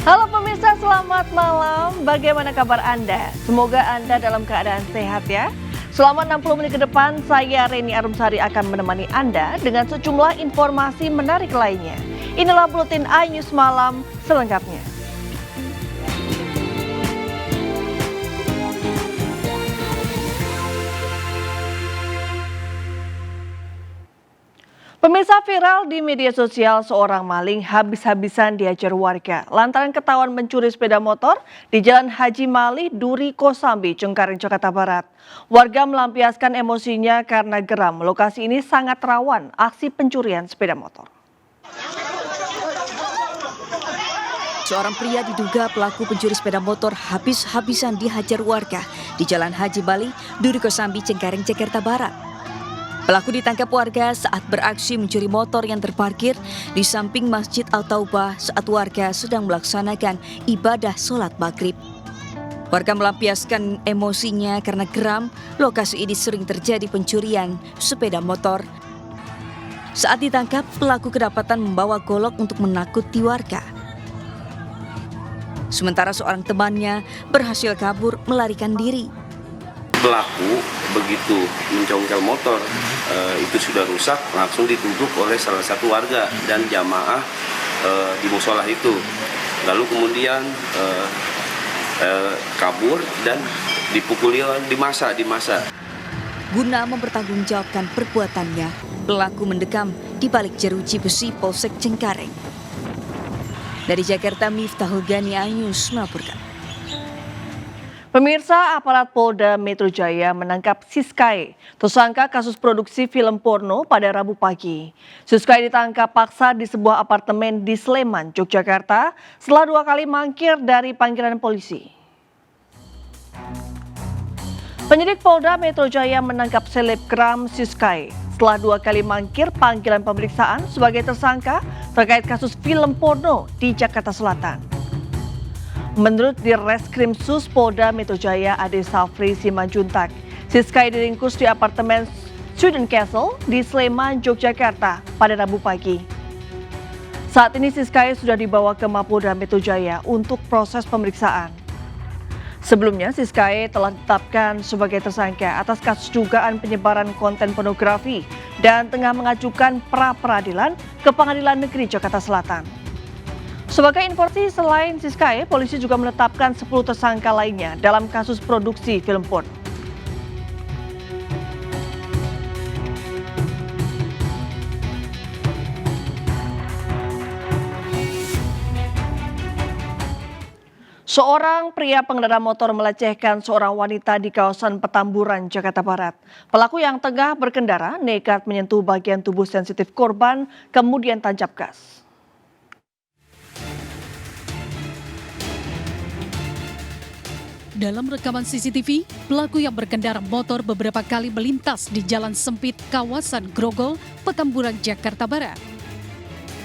Halo pemirsa, selamat malam. Bagaimana kabar Anda? Semoga Anda dalam keadaan sehat ya. Selama 60 menit ke depan, saya Reni Arumsari akan menemani Anda dengan sejumlah informasi menarik lainnya. Inilah Buletin iNews Malam selengkapnya. Pemirsa, viral di media sosial seorang maling habis-habisan diajar warga lantaran ketahuan mencuri sepeda motor di Jalan Haji Malih, Duri Kosambi, Cengkareng, Jakarta Barat. Warga melampiaskan emosinya karena geram lokasi ini sangat rawan aksi pencurian sepeda motor. Seorang pria diduga pelaku pencuri sepeda motor habis-habisan dihajar warga di Jalan Haji Malih, Duri Kosambi, Cengkareng, Jakarta Barat. Pelaku ditangkap warga saat beraksi mencuri motor yang terparkir di samping Masjid Al-Taubah saat warga sedang melaksanakan ibadah sholat maghrib. Warga melampiaskan emosinya karena geram lokasi ini sering terjadi pencurian sepeda motor. Saat ditangkap, pelaku kedapatan membawa golok untuk menakuti warga. Sementara seorang temannya berhasil kabur melarikan diri. Pelaku begitu mencongkel motor itu sudah rusak, langsung ditubruk oleh salah satu warga dan jamaah di musola itu. Lalu kemudian kabur dan dipukuli di massa. Guna mempertanggungjawabkan perbuatannya, pelaku mendekam di balik jeruji besi Polsek Cengkareng. Dari Jakarta, Miftahul Gani, iNews melaporkan. Pemirsa, aparat Polda Metro Jaya menangkap Siskae, tersangka kasus produksi film porno pada Rabu pagi. Siskae ditangkap paksa di sebuah apartemen di Sleman, Yogyakarta setelah 2 kali mangkir dari panggilan polisi. Penyidik Polda Metro Jaya menangkap selebgram Siskae setelah 2 kali mangkir panggilan pemeriksaan sebagai tersangka terkait kasus film porno di Jakarta Selatan. Menurut Dirreskrim Sus Polda Metro Jaya Ade Safri Simanjuntak, Siskae diringkus di apartemen Student Castle di Sleman, Yogyakarta pada Rabu pagi. Saat ini Siskae sudah dibawa ke Mapolda Metro Jaya untuk proses pemeriksaan. Sebelumnya Siskae telah ditetapkan sebagai tersangka atas kasus dugaan penyebaran konten pornografi dan tengah mengajukan pra-peradilan ke Pengadilan Negeri Jakarta Selatan. Sebagai informasi, selain Siskae, polisi juga menetapkan 10 tersangka lainnya dalam kasus produksi film porno. Seorang pria pengendara motor melecehkan seorang wanita di kawasan Petamburan, Jakarta Barat. Pelaku yang tengah berkendara nekat menyentuh bagian tubuh sensitif korban, kemudian tancap gas. Dalam rekaman CCTV, pelaku yang berkendara motor beberapa kali melintas di jalan sempit kawasan Grogol, Petamburan, Jakarta Barat.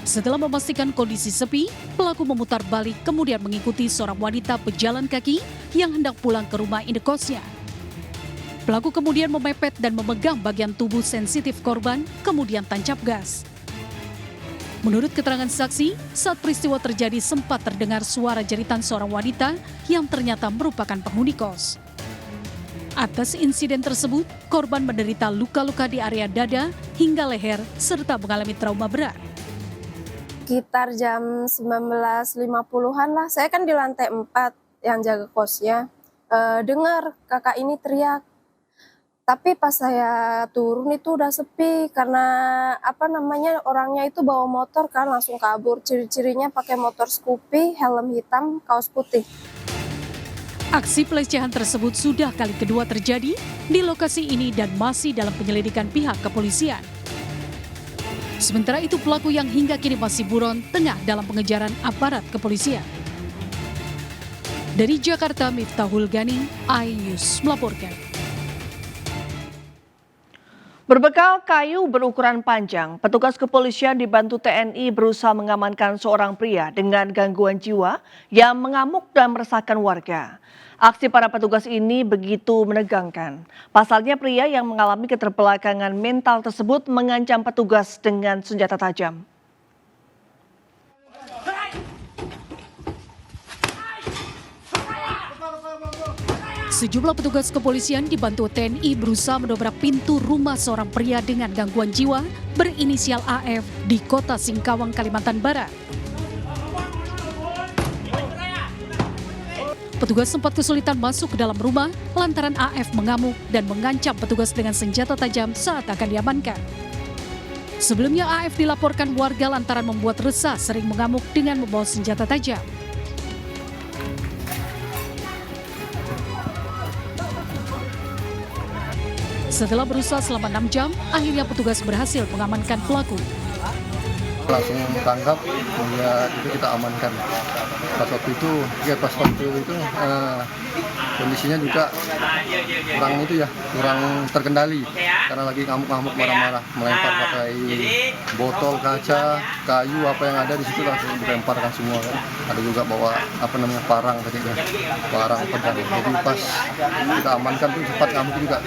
Setelah memastikan kondisi sepi, pelaku memutar balik kemudian mengikuti seorang wanita pejalan kaki yang hendak pulang ke rumah indekosnya. Pelaku kemudian memepet dan memegang bagian tubuh sensitif korban, kemudian tancap gas. Menurut keterangan saksi, saat peristiwa terjadi sempat terdengar suara jeritan seorang wanita yang ternyata merupakan penghuni kos. Atas insiden tersebut, korban menderita luka-luka di area dada hingga leher serta mengalami trauma berat. Sekitar jam 19.50-an lah, saya kan di lantai 4 yang jaga kosnya. Dengar kakak ini teriak. Tapi pas saya turun itu udah sepi karena orangnya itu bawa motor kan langsung kabur. Ciri-cirinya pakai motor Scoopy, helm hitam, kaos putih. Aksi pelecehan tersebut sudah kali kedua terjadi di lokasi ini dan masih dalam penyelidikan pihak kepolisian. Sementara itu pelaku yang hingga kini masih buron tengah dalam pengejaran aparat kepolisian. Dari Jakarta, Miftahul Gani, iNews melaporkan. Berbekal kayu berukuran panjang, petugas kepolisian dibantu TNI berusaha mengamankan seorang pria dengan gangguan jiwa yang mengamuk dan meresahkan warga. Aksi para petugas ini begitu menegangkan. Pasalnya pria yang mengalami keterbelakangan mental tersebut mengancam petugas dengan senjata tajam. Sejumlah petugas kepolisian dibantu TNI berusaha mendobrak pintu rumah seorang pria dengan gangguan jiwa berinisial AF di kota Singkawang, Kalimantan Barat. Petugas sempat kesulitan masuk ke dalam rumah lantaran AF mengamuk dan mengancam petugas dengan senjata tajam saat akan diamankan. Sebelumnya AF dilaporkan warga lantaran membuat resah sering mengamuk dengan membawa senjata tajam. Setelah berusaha selama 6 jam, akhirnya petugas berhasil mengamankan pelaku. Langsung tangkap, ya itu kita amankan. Pas waktu itu kondisinya juga kurang terkendali karena lagi ngamuk-ngamuk marah-marah, melempar pakai botol kaca, kayu apa yang ada di situ langsung dilemparkan semua kan. Ada juga bawa parang ketika parang pedang. Jadi pas kita amankan tuh cepat ngamuk juga.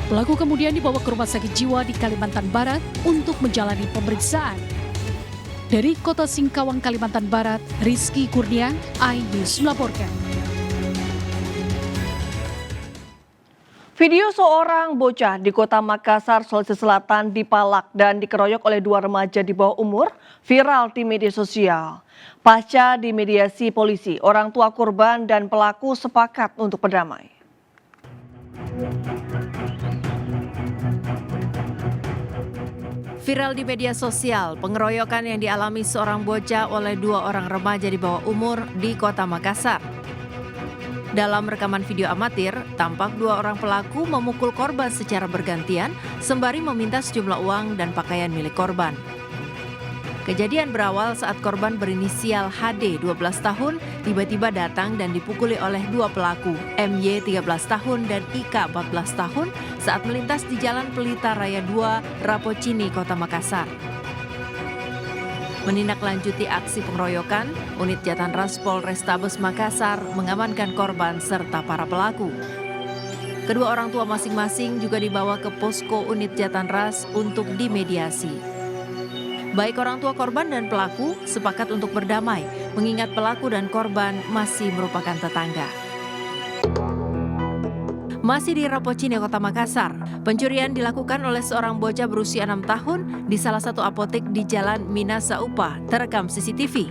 Pelaku kemudian dibawa ke rumah sakit jiwa di Kalimantan Barat untuk menjalani pemeriksaan. Dari kota Singkawang, Kalimantan Barat, Rizky Kurnia, iNews melaporkan. Video seorang bocah di kota Makassar, Sulawesi Selatan dipalak dan dikeroyok oleh 2 remaja di bawah umur viral di media sosial. Pasca dimediasi polisi, orang tua korban dan pelaku sepakat untuk berdamai. Viral di media sosial, pengeroyokan yang dialami seorang bocah oleh 2 orang remaja di bawah umur di kota Makassar. Dalam rekaman video amatir, tampak 2 orang pelaku memukul korban secara bergantian sembari meminta sejumlah uang dan pakaian milik korban. Kejadian berawal saat korban berinisial HD 12 tahun tiba-tiba datang dan dipukuli oleh 2 pelaku, MY 13 tahun dan IK 14 tahun saat melintas di Jalan Pelita Raya 2, Rapocini, Kota Makassar. Menindaklanjuti aksi pengeroyokan, unit Jatanras Polrestabes Makassar mengamankan korban serta para pelaku. Kedua orang tua masing-masing juga dibawa ke posko unit Jatanras untuk dimediasi. Baik orang tua korban dan pelaku sepakat untuk berdamai, mengingat pelaku dan korban masih merupakan tetangga. Masih di Rapocini, Kota Makassar, pencurian dilakukan oleh seorang bocah berusia 6 tahun di salah satu apotek di Jalan Minasa Upah, terekam CCTV.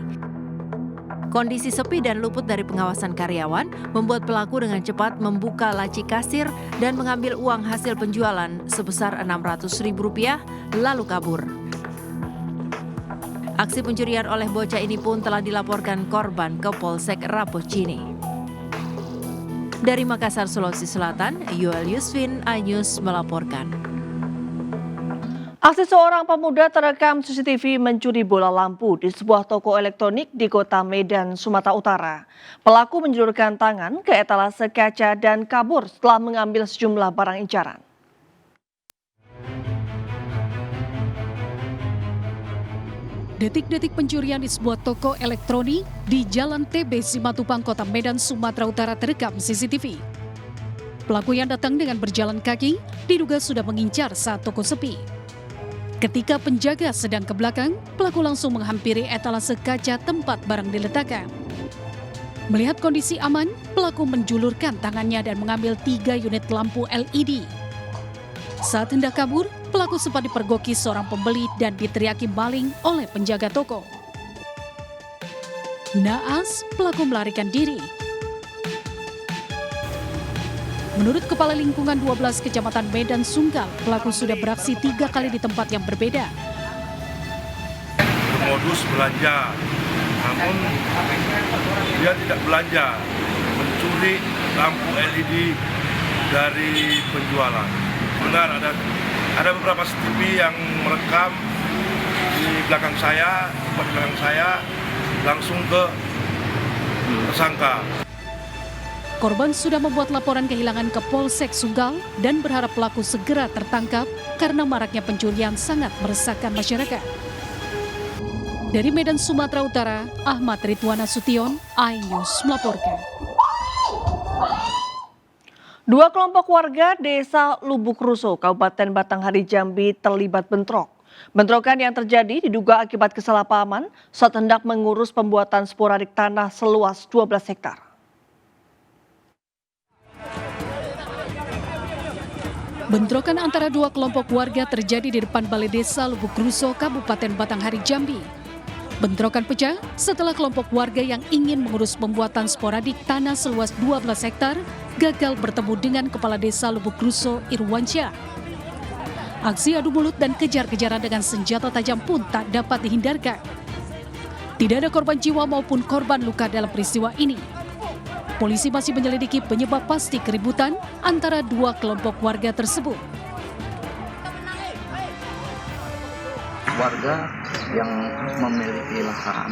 Kondisi sepi dan luput dari pengawasan karyawan membuat pelaku dengan cepat membuka laci kasir dan mengambil uang hasil penjualan sebesar Rp600.000 lalu kabur. Aksi pencurian oleh bocah ini pun telah dilaporkan korban ke Polsek Rapocini. Dari Makassar, Sulawesi Selatan, Yoel Yusfin, iNews melaporkan. Aksi seorang pemuda terekam CCTV mencuri bola lampu di sebuah toko elektronik di kota Medan, Sumatera Utara. Pelaku menjulurkan tangan ke etalase kaca dan kabur setelah mengambil sejumlah barang incaran. Detik-detik pencurian di sebuah toko elektronik di Jalan TB Simatupang, Kota Medan, Sumatera Utara terekam CCTV. Pelaku yang datang dengan berjalan kaki diduga sudah mengincar saat toko sepi. Ketika penjaga sedang ke belakang, pelaku langsung menghampiri etalase kaca tempat barang diletakkan. Melihat kondisi aman, pelaku menjulurkan tangannya dan mengambil 3 unit lampu LED. Saat hendak kabur, pelaku sempat dipergoki seorang pembeli dan diteriaki maling oleh penjaga toko. Naas, pelaku melarikan diri. Menurut Kepala Lingkungan 12 Kecamatan Medan Sunggal, pelaku sudah beraksi 3 kali di tempat yang berbeda. Modus belanja, namun dia tidak belanja, mencuri lampu LED dari penjualan. Benar, ada beberapa CCTV yang merekam di belakang saya, tempat belakang saya, langsung ke tersangka. Korban sudah membuat laporan kehilangan ke Polsek Sunggal dan berharap pelaku segera tertangkap karena maraknya pencurian sangat meresahkan masyarakat. Dari Medan, Sumatera Utara, Ahmad Ridwan Nasution, iNews melaporkan. 2 kelompok warga desa Lubuk Ruso, Kabupaten Batanghari, Jambi terlibat bentrok. Bentrokan yang terjadi diduga akibat kesalahpahaman saat hendak mengurus pembuatan sporadik tanah seluas 12 hektar. Bentrokan antara dua kelompok warga terjadi di depan Balai Desa Lubuk Ruso, Kabupaten Batanghari, Jambi. Bentrokan pecah setelah kelompok warga yang ingin mengurus pembuatan sporadik tanah seluas 12 hektar gagal bertemu dengan Kepala Desa Lubuk Ruso, Irwansyah. Aksi adu mulut dan kejar-kejaran dengan senjata tajam pun tak dapat dihindarkan. Tidak ada korban jiwa maupun korban luka dalam peristiwa ini. Polisi masih menyelidiki penyebab pasti keributan antara dua kelompok warga tersebut. Warga yang memiliki lahan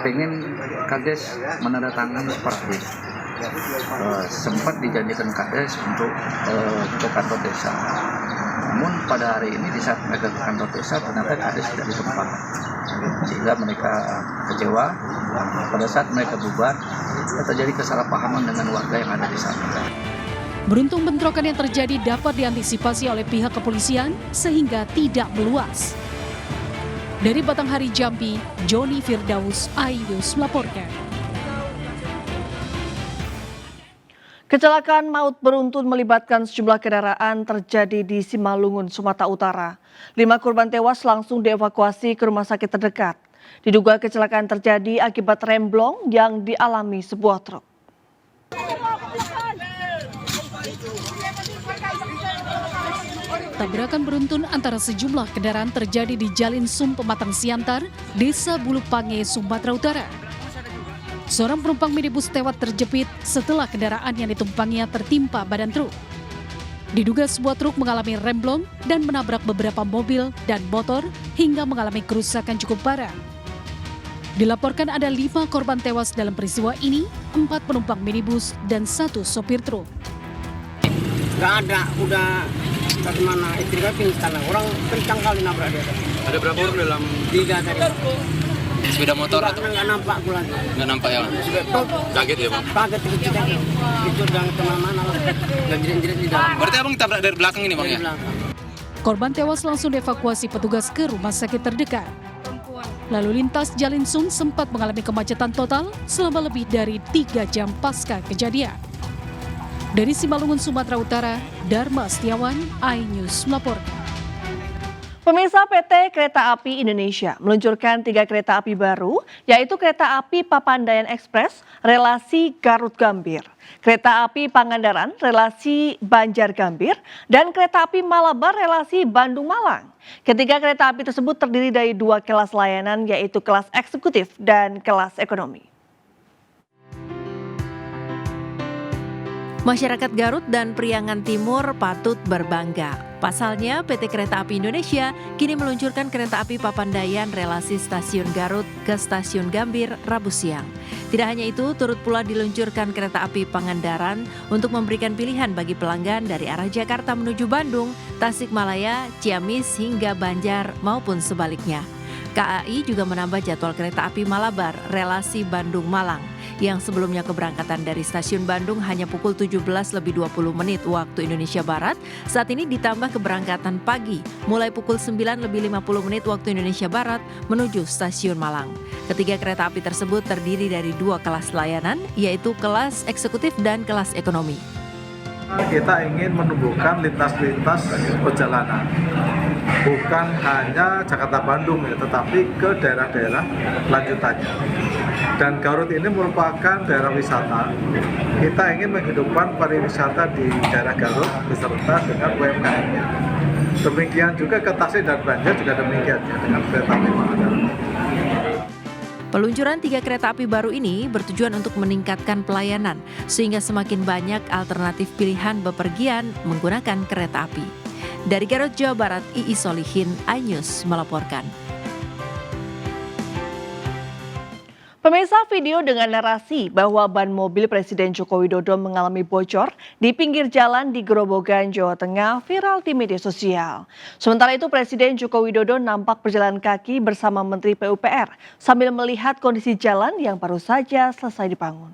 pengen Kades menandatangani sporadik. Sempat dijanjikan Kades untuk ke kantor desa. Namun pada hari ini di saat mereka ke kantor desa ternyata Kades tidak di tempat. Sehingga mereka kecewa. Pada saat mereka bubar, terjadi kesalahpahaman dengan warga yang ada di sana. Beruntung bentrokan yang terjadi dapat diantisipasi oleh pihak kepolisian sehingga tidak meluas. Dari Batanghari, Jambi, Joni Firdaus, iNews melaporkan. Kecelakaan maut beruntun melibatkan sejumlah kendaraan terjadi di Simalungun, Sumatera Utara. 5 korban tewas langsung dievakuasi ke rumah sakit terdekat. Diduga kecelakaan terjadi akibat remblong yang dialami sebuah truk. Tabrakan beruntun antara sejumlah kendaraan terjadi di Jalin Sum Pematang Siantar, Desa Bulupange, Sumatera Utara. Seorang penumpang minibus tewas terjepit setelah kendaraan yang ditumpanginya tertimpa badan truk. Diduga sebuah truk mengalami remblong dan menabrak beberapa mobil dan motor hingga mengalami kerusakan cukup parah. Dilaporkan ada 5 korban tewas dalam peristiwa ini, 4 penumpang minibus dan 1 sopir truk. Gak ada, udah bagaimana istri kan pingsan, orang kencang kali nabrak dia. Ada berapa orang dalam? 3 tadi. Sepeda motor atau? Nggak nampak aku lagi. Nggak nampak ya? Kaget ya bang? Kaget kita itu udah kemana-mana lah. Dan jerit-jerit di dalam. Berarti abang tabrak dari belakang ini bang ya? Korban tewas langsung dievakuasi petugas ke rumah sakit terdekat. Lalu lintas Jalin Sum sempat mengalami kemacetan total selama lebih dari 3 jam pasca kejadian. Dari Simalungun, Sumatera Utara, Dharma Setiawan, iNews melaporkan. Pemirsa, PT Kereta Api Indonesia meluncurkan 3 kereta api baru, yaitu Kereta Api Papandayan Express, relasi Garut-Gambir, Kereta Api Pangandaran, relasi Banjar-Gambir, dan Kereta Api Malabar, relasi Bandung-Malang. Ketiga kereta api tersebut terdiri dari 2 kelas layanan, yaitu kelas eksekutif dan kelas ekonomi. Masyarakat Garut dan Priangan Timur patut berbangga. Pasalnya, PT Kereta Api Indonesia kini meluncurkan kereta api Papandayan relasi Stasiun Garut ke Stasiun Gambir Rabu siang. Tidak hanya itu, turut pula diluncurkan kereta api Pangandaran untuk memberikan pilihan bagi pelanggan dari arah Jakarta menuju Bandung, Tasikmalaya, Ciamis hingga Banjar maupun sebaliknya. KAI juga menambah jadwal kereta api Malabar relasi Bandung-Malang yang sebelumnya keberangkatan dari stasiun Bandung hanya pukul 17:20 waktu Indonesia Barat, saat ini ditambah keberangkatan pagi mulai pukul 9:50 waktu Indonesia Barat menuju stasiun Malang. Ketiga kereta api tersebut terdiri dari 2 kelas layanan, yaitu kelas eksekutif dan kelas ekonomi. Kita ingin menumbuhkan lintas-lintas perjalanan, bukan hanya Jakarta-Bandung ya, tetapi ke daerah-daerah lanjutannya. Dan Garut ini merupakan daerah wisata. Kita ingin menghidupkan pariwisata di daerah Garut beserta dengan UMKM-nya. Demikian juga ke Tasik dan Banjar juga demikian ya, dengan kereta api Pangandaran. Peluncuran 3 kereta api baru ini bertujuan untuk meningkatkan pelayanan sehingga semakin banyak alternatif pilihan bepergian menggunakan kereta api. Dari Garut, Jawa Barat, Ii Solihin, iNews melaporkan. Pemirsa, video dengan narasi bahwa ban mobil Presiden Joko Widodo mengalami bocor di pinggir jalan di Grobogan, Jawa Tengah viral di media sosial. Sementara itu Presiden Joko Widodo nampak berjalan kaki bersama Menteri PUPR sambil melihat kondisi jalan yang baru saja selesai dibangun.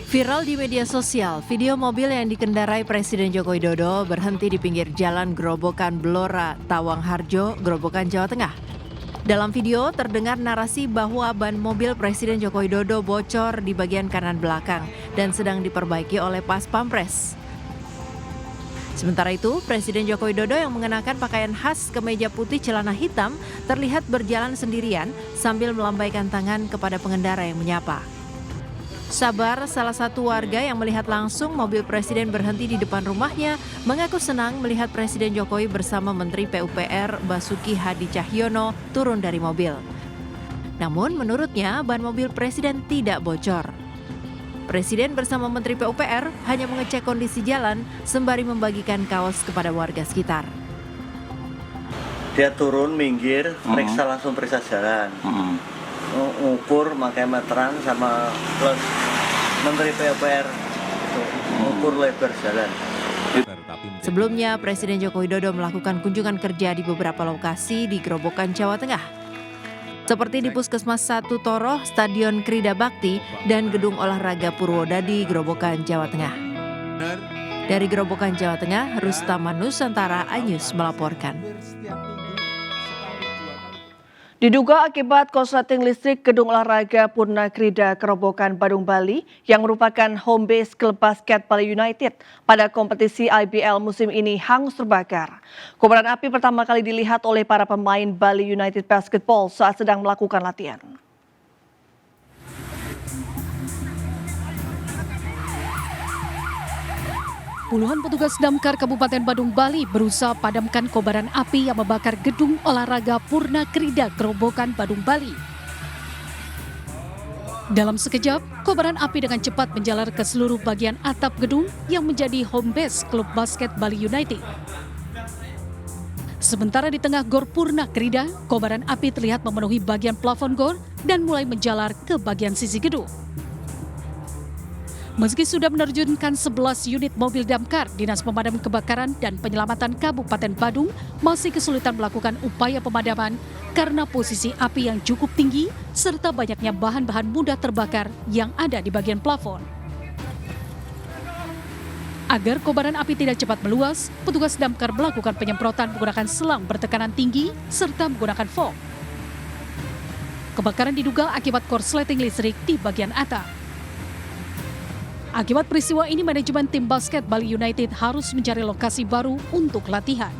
Viral di media sosial, video mobil yang dikendarai Presiden Joko Widodo berhenti di pinggir jalan Grobogan Blora, Tawang Harjo, Grobogan, Jawa Tengah. Dalam video terdengar narasi bahwa ban mobil Presiden Joko Widodo bocor di bagian kanan belakang dan sedang diperbaiki oleh Pas Pampres. Sementara itu, Presiden Joko Widodo yang mengenakan pakaian khas kemeja putih celana hitam terlihat berjalan sendirian sambil melambaikan tangan kepada pengendara yang menyapa. Sabar, salah satu warga yang melihat langsung mobil Presiden berhenti di depan rumahnya, mengaku senang melihat Presiden Jokowi bersama Menteri PUPR Basuki Hadi Cahyono turun dari mobil. Namun menurutnya ban mobil Presiden tidak bocor. Presiden bersama Menteri PUPR hanya mengecek kondisi jalan sembari membagikan kaos kepada warga sekitar. Dia turun, minggir, langsung periksa jalan. Ngukur pakai meteran sama plus Menteri PUPR itu ngukur lebar jalan. Sebelumnya, Presiden Joko Widodo melakukan kunjungan kerja di beberapa lokasi di Grobogan, Jawa Tengah. Seperti di Puskesmas 1 Toroh, Stadion Krida Bakti, dan Gedung Olahraga Purwodadi, Grobogan, Jawa Tengah. Dari Grobogan, Jawa Tengah, Rustama Nusantara, iNews melaporkan. Diduga akibat korsleting listrik Gedung Olahraga Purna Krida Grobogan, Badung, Bali yang merupakan home base klub basket Bali United pada kompetisi IBL musim ini hangus terbakar. Kobaran api pertama kali dilihat oleh para pemain Bali United Basketball saat sedang melakukan latihan. Puluhan petugas damkar Kabupaten Badung, Bali berusaha padamkan kobaran api yang membakar Gedung Olahraga Purna Krida Grobogan, Badung, Bali. Dalam sekejap, kobaran api dengan cepat menjalar ke seluruh bagian atap gedung yang menjadi home base klub basket Bali United. Sementara di tengah Gor Purna Krida, kobaran api terlihat memenuhi bagian plafon gor dan mulai menjalar ke bagian sisi gedung. Meski sudah menerjunkan 11 unit mobil damkar, Dinas Pemadam Kebakaran dan Penyelamatan Kabupaten Badung masih kesulitan melakukan upaya pemadaman karena posisi api yang cukup tinggi serta banyaknya bahan-bahan mudah terbakar yang ada di bagian plafon. Agar kobaran api tidak cepat meluas, petugas damkar melakukan penyemprotan menggunakan selang bertekanan tinggi serta menggunakan foam. Kebakaran diduga akibat korsleting listrik di bagian atap. Akibat peristiwa ini, manajemen tim basket Bali United harus mencari lokasi baru untuk latihan.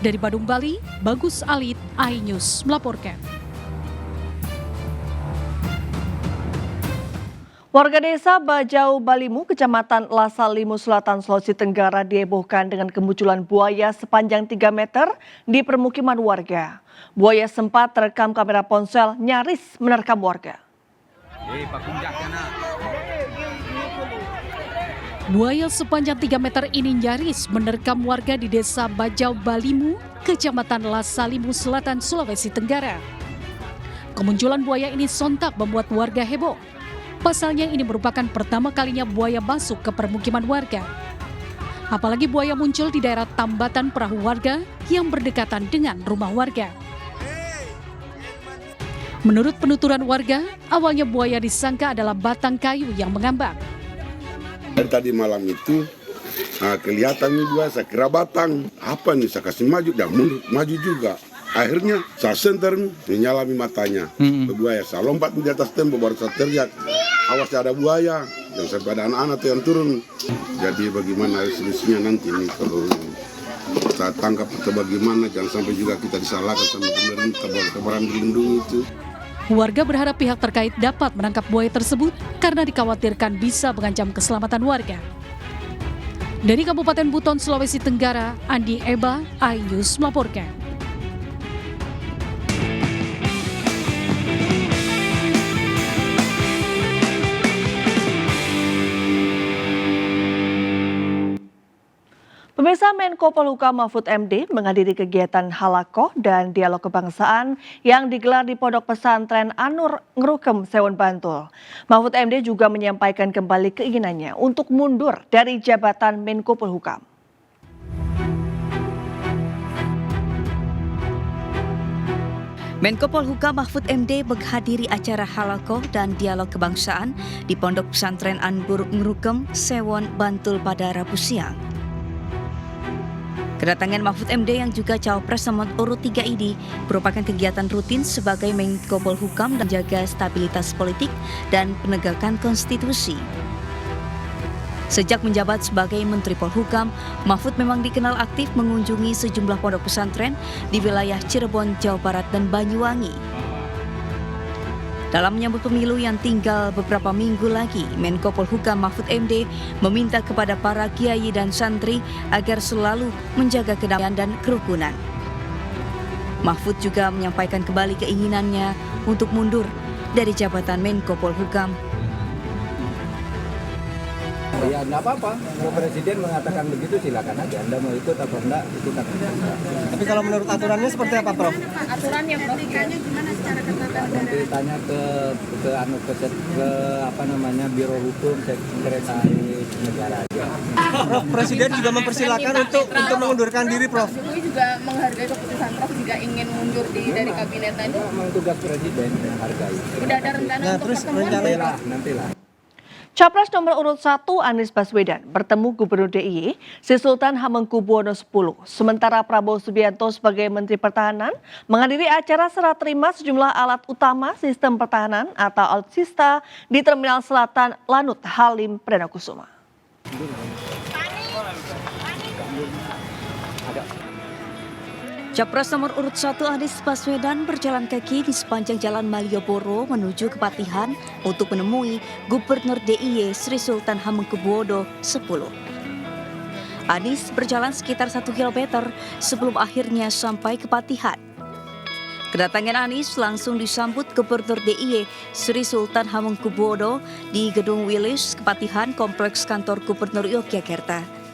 Dari Badung, Bali, Bagus Alit, iNews melaporkan. Warga desa Bajau Balimu, Kecamatan Lasalimu Selatan, Sulawesi Tenggara dihebohkan dengan kemunculan buaya sepanjang 3 meter di permukiman warga. Buaya sempat terekam kamera ponsel nyaris menerkam warga. Buaya sepanjang 3 meter ini nyaris menerkam warga di desa Bajau Balimu, Kecamatan Lasalimu Selatan, Sulawesi Tenggara. Kemunculan buaya ini sontak membuat warga heboh. Pasalnya ini merupakan pertama kalinya buaya masuk ke permukiman warga. Apalagi buaya muncul di daerah tambatan perahu warga yang berdekatan dengan rumah warga. Menurut penuturan warga, awalnya buaya disangka adalah batang kayu yang mengambang. Dan tadi malam itu kelihatan nih dua, saya kira batang. Apa nih, saya kasih maju dan mundur, maju juga. Akhirnya saya senter menyalami matanya. Buaya, saya lompat di atas tembok baru saya teriak, awas ada buaya. Yang sampai ada anak-anak yang turun. Jadi bagaimana solusinya nanti nih kalau kita tangkap atau bagaimana, jangan sampai juga kita disalahkan sama pemerintah bahwa kobaran dilindungi itu. Warga berharap pihak terkait dapat menangkap buaya tersebut karena dikhawatirkan bisa mengancam keselamatan warga. Dari Kabupaten Buton, Sulawesi Tenggara, Andi Eba, iNews melaporkan. Pemirsa, Menko Polhukam Mahfud MD menghadiri kegiatan halakoh dan dialog kebangsaan yang digelar di Pondok Pesantren An-Nur Ngrukem, Sewon, Bantul. Mahfud MD juga menyampaikan kembali keinginannya untuk mundur dari jabatan Menko Polhukam. Menko Polhukam Mahfud MD menghadiri acara halakoh dan dialog kebangsaan di Pondok Pesantren An-Nur Ngrukem, Sewon, Bantul pada Rabu siang. Kedatangan Mahfud MD yang juga Cawapres nomor urut 3 ini merupakan kegiatan rutin sebagai Menko Polhukam dan menjaga stabilitas politik dan penegakan konstitusi. Sejak menjabat sebagai Menteri Polhukam, Mahfud memang dikenal aktif mengunjungi sejumlah pondok pesantren di wilayah Cirebon, Jawa Barat dan Banyuwangi. Dalam menyambut pemilu yang tinggal beberapa minggu lagi, Menko Polhukam Mahfud MD meminta kepada para kiai dan santri agar selalu menjaga kedamaian dan kerukunan. Mahfud juga menyampaikan kembali keinginannya untuk mundur dari jabatan Menko Polhukam. Ya enggak apa-apa, kalau Presiden mengatakan begitu silakan aja, Anda mau ikut atau enggak, ikut atau enggak. Tapi kalau menurut aturannya seperti apa, Prof? Aturannya Prof, gimana secara ketatanegaraan? Nanti tanya ke Biro Hukum Sekretaris Negara aja. Prof, Presiden juga mempersilakan untuk mengundurkan diri, Prof. Jokowi juga menghargai keputusan Prof jika ingin mundur dari kabinet tadi. Memang tugas Presiden menghargai. Udah ada rencana untuk pertemuan? Nantilah. Capres nomor urut 1 Anies Baswedan bertemu Gubernur DIY Sri Sultan Hamengkubuwono X. Sementara Prabowo Subianto sebagai Menteri Pertahanan menghadiri acara serah terima sejumlah alat utama sistem pertahanan atau alutsista di Terminal Selatan Lanut Halim Perdana Kusuma. Capres nomor urut 1 Anies Baswedan berjalan kaki di sepanjang Jalan Malioboro menuju Kepatihan untuk menemui Gubernur DIY Sri Sultan Hamengkubuwono X. Anies berjalan sekitar 1 km sebelum akhirnya sampai Kepatihan. Kedatangan Anies langsung disambut Gubernur DIY Sri Sultan Hamengkubuwono di Gedung Wilis Kepatihan Kompleks Kantor Gubernur Yogyakarta.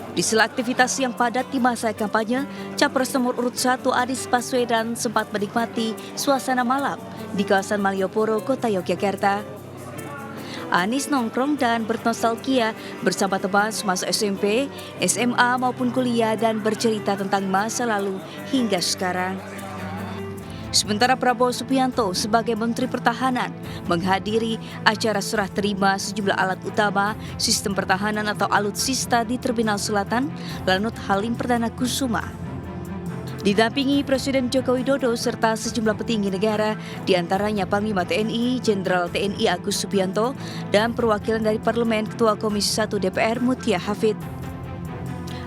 Di sela aktivitas yang padat di masa kampanye, Capres nomor urut 1 Anies Baswedan sempat menikmati suasana malam di kawasan Malioboro, Kota Yogyakarta. Anies nongkrong dan bernostalgia bersama teman semasa SMP, SMA maupun kuliah dan bercerita tentang masa lalu hingga sekarang. Sementara Prabowo Subianto sebagai Menteri Pertahanan menghadiri acara serah terima sejumlah alat utama sistem pertahanan atau alutsista di Terminal Selatan Lanut Halim Perdana Kusuma. Didampingi Presiden Joko Widodo serta sejumlah petinggi negara, diantaranya Panglima TNI, Jenderal TNI Agus Subianto, dan perwakilan dari Parlemen Ketua Komisi 1 DPR Mutia Hafid.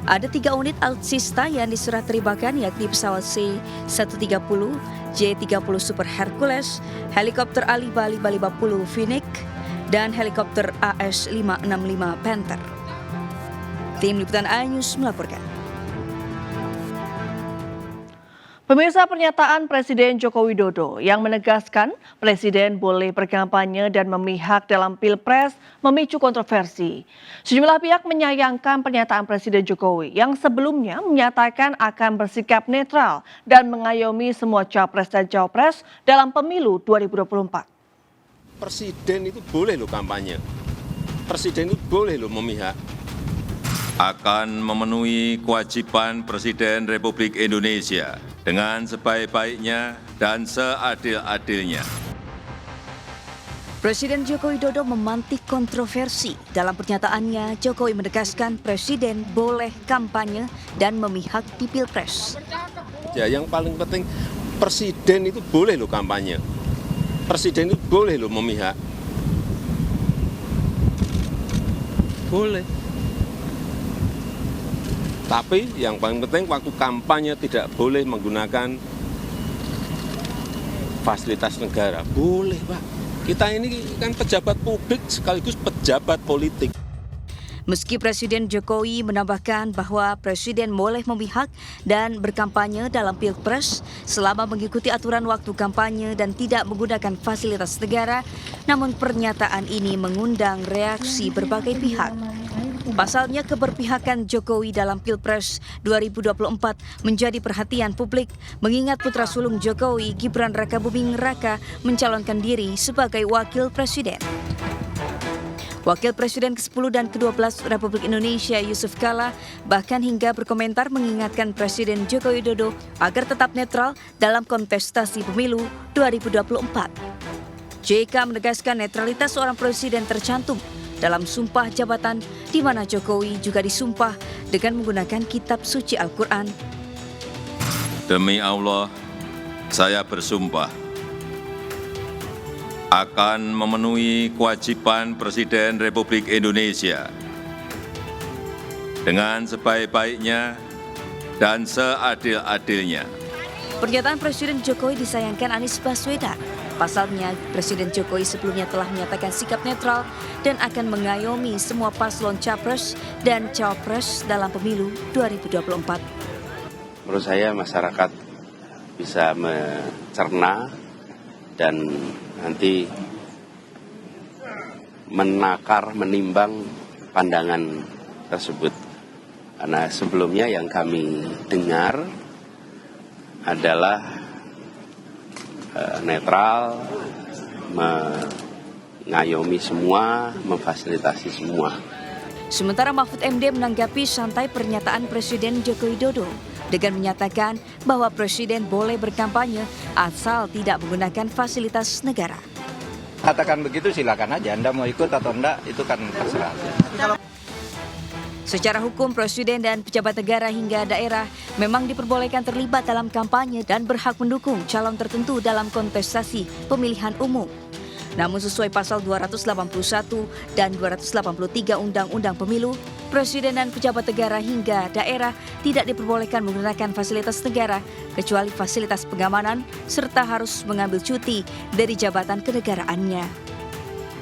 Ada 3 unit alutsista yang diserah terimakan yakni pesawat C-130, J-30 Super Hercules, helikopter Ali-550 Phoenix, dan helikopter AS-565 Panther. Tim Liputan iNews melaporkan. Pemirsa, pernyataan Presiden Joko Widodo yang menegaskan Presiden boleh berkampanye dan memihak dalam Pilpres memicu kontroversi. Sejumlah pihak menyayangkan pernyataan Presiden Jokowi yang sebelumnya menyatakan akan bersikap netral dan mengayomi semua capres dan cawapres dalam pemilu 2024. Presiden itu boleh loh kampanye, Presiden itu boleh loh memihak. Akan memenuhi kewajiban Presiden Republik Indonesia dengan sebaik-baiknya dan seadil-adilnya. Presiden Joko Widodo memantik kontroversi. Dalam pernyataannya, Jokowi menegaskan Presiden boleh kampanye dan memihak di Pilpres. Ya, yang paling penting Presiden itu boleh loh kampanye, Presiden itu boleh loh memihak. Boleh. Tapi yang paling penting waktu kampanye tidak boleh menggunakan fasilitas negara. Boleh, Pak. Kita ini kan pejabat publik sekaligus pejabat politik. Meski Presiden Jokowi menambahkan bahwa Presiden boleh memihak dan berkampanye dalam Pilpres selama mengikuti aturan waktu kampanye dan tidak menggunakan fasilitas negara, namun pernyataan ini mengundang reaksi berbagai pihak. Pasalnya, keberpihakan Jokowi dalam Pilpres 2024 menjadi perhatian publik mengingat putra sulung Jokowi, Gibran Rakabuming Raka, mencalonkan diri sebagai wakil presiden. Wakil Presiden ke-10 dan ke-12 Republik Indonesia Yusuf Kala bahkan hingga berkomentar mengingatkan Presiden Joko Widodo agar tetap netral dalam kontestasi pemilu 2024. JK menegaskan netralitas seorang presiden tercantum dalam sumpah jabatan di mana Jokowi juga disumpah dengan menggunakan kitab suci Al-Quran. Demi Allah, saya bersumpah akan memenuhi kewajiban Presiden Republik Indonesia dengan sebaik-baiknya dan seadil-adilnya. Pernyataan Presiden Jokowi disayangkan Anies Baswedan. Pasalnya, Presiden Jokowi sebelumnya telah menyatakan sikap netral dan akan mengayomi semua paslon capres dan cawapres dalam pemilu 2024. Menurut saya masyarakat bisa mencerna dan nanti menakar, menimbang pandangan tersebut. Karena sebelumnya yang kami dengar adalah netral, mengayomi semua, memfasilitasi semua. Sementara Mahfud MD menanggapi santai pernyataan Presiden Joko Widodo dengan menyatakan bahwa Presiden boleh berkampanye asal tidak menggunakan fasilitas negara. Katakan begitu silakan aja, Anda mau ikut atau enggak itu kan terserah. Secara hukum, Presiden dan pejabat negara hingga daerah memang diperbolehkan terlibat dalam kampanye dan berhak mendukung calon tertentu dalam kontestasi pemilihan umum. Namun sesuai pasal 281 dan 283 Undang-Undang Pemilu, Presiden dan pejabat negara hingga daerah tidak diperbolehkan menggunakan fasilitas negara kecuali fasilitas pengamanan serta harus mengambil cuti dari jabatan kenegaraannya.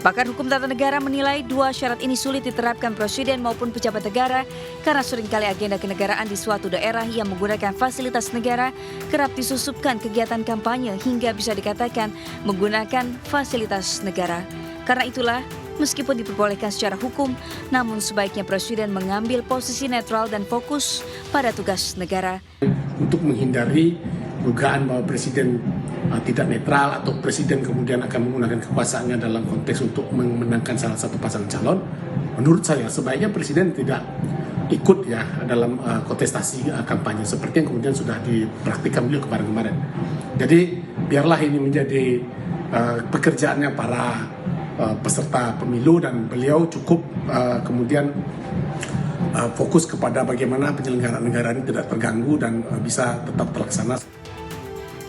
Pakar hukum tata negara menilai dua syarat ini sulit diterapkan Presiden maupun pejabat negara karena seringkali agenda kenegaraan di suatu daerah yang menggunakan fasilitas negara kerap disusupkan kegiatan kampanye hingga bisa dikatakan menggunakan fasilitas negara. Karena itulah, meskipun diperbolehkan secara hukum, namun sebaiknya Presiden mengambil posisi netral dan fokus pada tugas negara. Untuk menghindari dugaan bahwa Presiden tidak netral atau Presiden kemudian akan menggunakan kekuasaannya dalam konteks untuk memenangkan salah satu pasangan calon, menurut saya sebaiknya Presiden tidak ikut ya dalam kontestasi kampanye seperti yang kemudian sudah dipraktikkan beliau kemarin-kemarin. Jadi biarlah ini menjadi pekerjaannya para peserta pemilu dan beliau cukup kemudian fokus kepada bagaimana penyelenggaraan negara ini tidak terganggu dan bisa tetap terlaksana.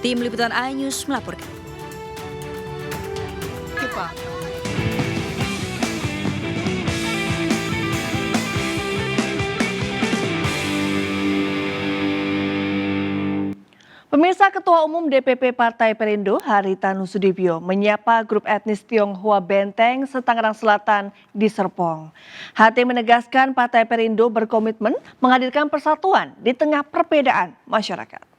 Tim Liputan iNews melaporkan. Pemirsa, Ketua Umum DPP Partai Perindo Haritanu Sudibyo menyapa grup etnis Tionghoa Benteng Setangerang Selatan di Serpong. HT menegaskan Partai Perindo berkomitmen menghadirkan persatuan di tengah perbedaan masyarakat.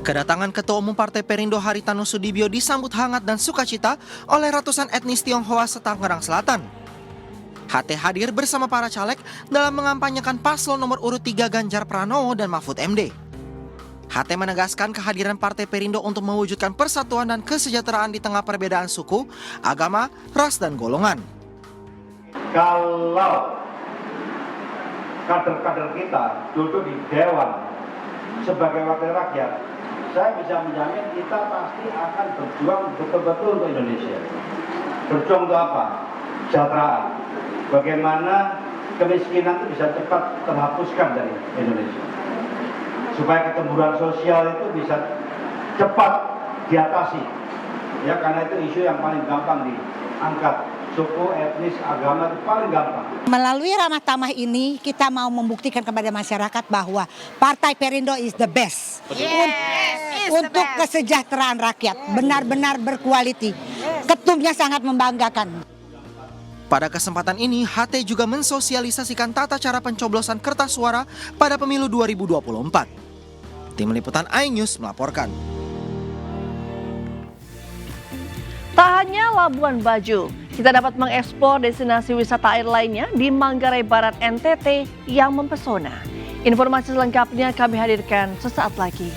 Kedatangan Ketua Umum Partai Perindo Haritanu Sudibyo disambut hangat dan sukacita oleh ratusan etnis Tionghoa Setangerang Selatan. HT hadir bersama para caleg dalam mengampanyekan paslon nomor urut 3 Ganjar Pranowo dan Mahfud MD. HT menegaskan kehadiran Partai Perindo untuk mewujudkan persatuan dan kesejahteraan di tengah perbedaan suku, agama, ras, dan golongan. Kalau kader-kader kita duduk di Dewan sebagai wakil rakyat, saya bisa menjamin kita pasti akan berjuang betul-betul untuk Indonesia. Berjuang untuk apa? Kesejahteraan. Bagaimana kemiskinan itu bisa cepat terhapuskan dari Indonesia. Supaya ketemburan sosial itu bisa cepat diatasi. Ya, karena itu isu yang paling gampang diangkat. Suku, etnis, agama itu paling gampang. Melalui Ramah Tamah ini kita mau membuktikan kepada masyarakat bahwa Partai Perindo is the best. Untuk kesejahteraan rakyat, benar-benar berkualiti. Ketumnya sangat membanggakan. Pada kesempatan ini, HT juga mensosialisasikan tata cara pencoblosan kertas suara pada pemilu 2024. Tim Liputan iNews melaporkan. Tak hanya Labuan Bajo, kita dapat mengeksplor destinasi wisata air lainnya di Manggarai Barat NTT yang mempesona. Informasi selengkapnya kami hadirkan sesaat lagi.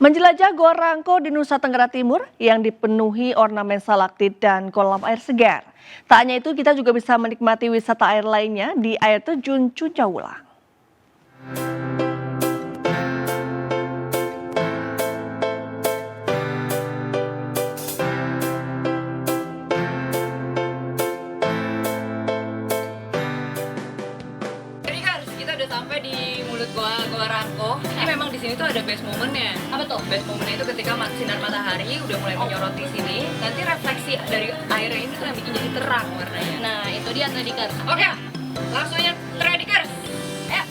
Menjelajah Goa Rangko di Nusa Tenggara Timur yang dipenuhi ornamen stalaktit dan kolam air segar. Tak hanya itu, kita juga bisa menikmati wisata air lainnya di air terjun Cuncawulang. Sampai di mulut Goa Rangko. Ini memang di sini tuh ada best momennya. Apa tuh? Best momennya itu ketika sinar matahari udah mulai menyoroti sini, nanti refleksi dari airnya ini tuh yang bikin jadi terang warnanya. Nah, itu dia Tradikers. Oke, langsung aja Tradikers. Ayo.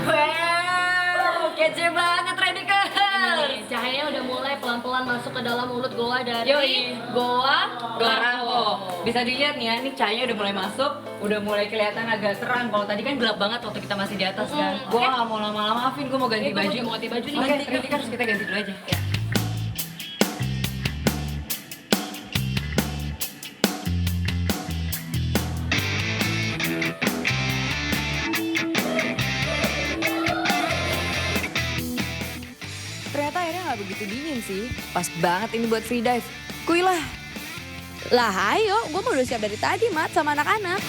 Wow, kece banget Tradikers. Cahayanya udah mulai pelan-pelan masuk ke dalam mulut goa dari Goa Rangko. Bisa dilihat nih ya, ini cahayanya udah mulai masuk, udah mulai kelihatan agak terang. Kalau tadi kan gelap banget waktu kita masih di atas kan. Gua nggak mau lama-lama, maafin, gua mau ganti baju. Mau ganti baju nih. Oke, nanti harus kita ganti dulu aja. Ya. Ternyata airnya nggak begitu dingin sih. Pas banget ini buat free dive. Kuy lah. Lah ayo, gue mau udah siap dari tadi Mat sama anak-anak.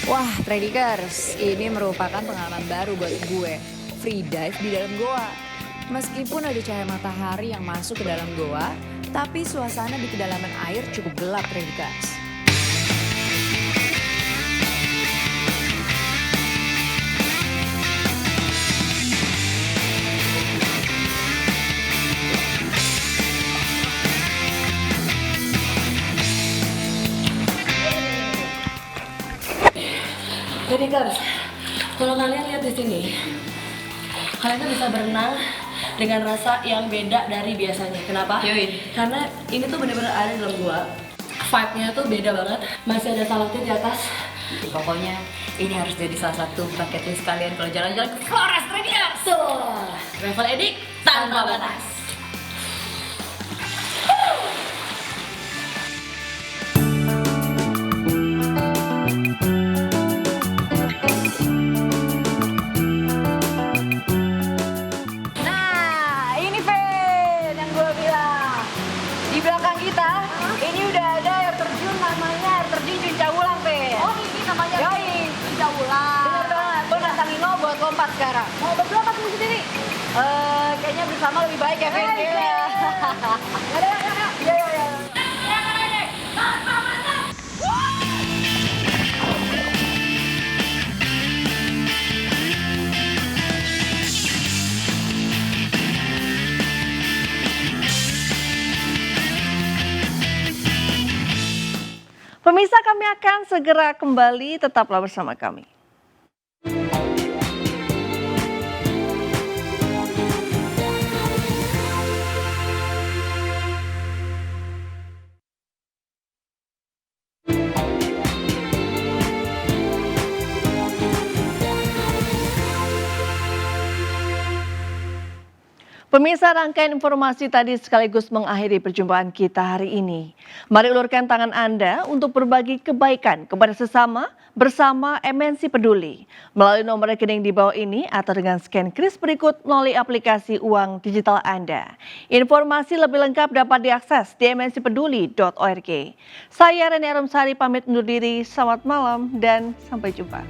Wah, Tradikers, ini merupakan pengalaman baru buat gue. Free dive di dalam goa. Meskipun ada cahaya matahari yang masuk ke dalam goa, tapi suasana di kedalaman air cukup gelap, Tradikers. Tradikers, kalau kalian lihat di sini, kalian tuh bisa berenang dengan rasa yang beda dari biasanya. Kenapa? Karena ini tuh bener-bener ada di dalam gua. Vibe-nya tuh beda banget. Masih ada stalaktit di atas. Pokoknya ini harus jadi salah satu bucket list kalian kalau jalan-jalan ke Flores Tradikers. Travel edik tanpa batas. Lompat sekarang. Mau berdua apa kamu sendiri? Kayaknya bersama lebih baik ya, Vin. Iya. Pemirsa, kami akan segera kembali, tetaplah bersama kami. Pemirsa, rangkaian informasi tadi sekaligus mengakhiri perjumpaan kita hari ini. Mari ulurkan tangan Anda untuk berbagi kebaikan kepada sesama bersama MNC Peduli melalui nomor rekening di bawah ini atau dengan scan kris berikut melalui aplikasi uang digital Anda. Informasi lebih lengkap dapat diakses di mncpeduli.org. Saya Reni Arumsari pamit undur diri, selamat malam dan sampai jumpa.